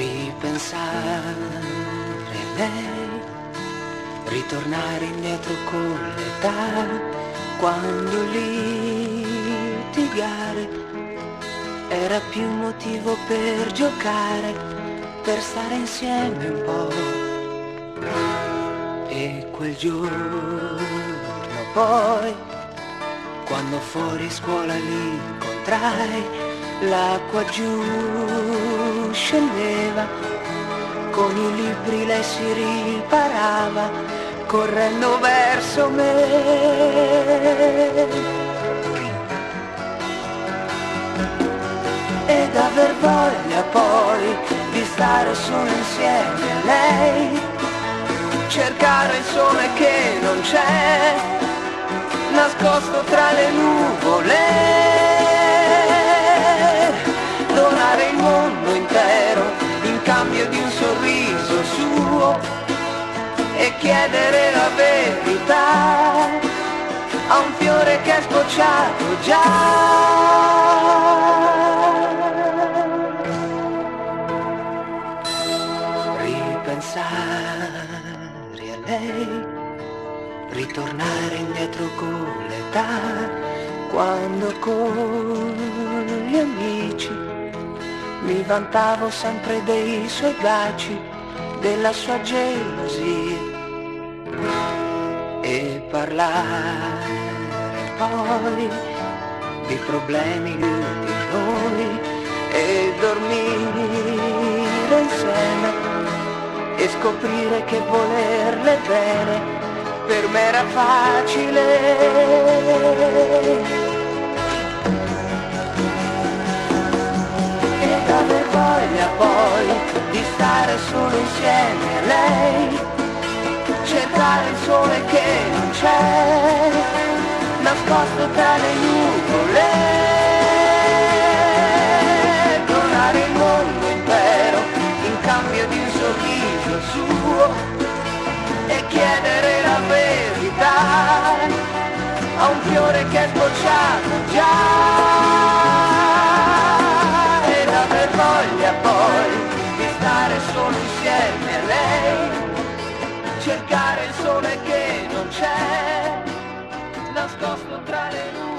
Ripensare a lei, ritornare indietro con l'età, quando litigare era più motivo per giocare, per stare insieme un po'. E quel giorno poi, quando fuori scuola l'incontrai, l'acqua giù scendeva, con i libri lei si riparava, correndo verso me. Ed aver voglia poi di stare solo insieme a lei, cercare il sole che non c'è, nascosto tra le nuvole, donare il mondo intero in cambio di un sorriso suo e chiedere la verità a un fiore che è sbocciato già. Ripensare a lei, ritornare indietro con l'età, quando con gli amici mi vantavo sempre dei suoi baci, della sua gelosia, e parlare poi di problemi di noi e dormire insieme e scoprire che volerle bene per me era facile. Ed aver voglia poi di stare solo insieme a lei, cercare il sole che non c'è, nascosto tra le nuvole, donare il mondo intero in cambio di un sorriso suo e chiedere la verità a un fiore che è sbocciato già. Ed aver voglia poi di stare solo insieme a lei, cercare il sole che non c'è, nascosto tra le nuvole.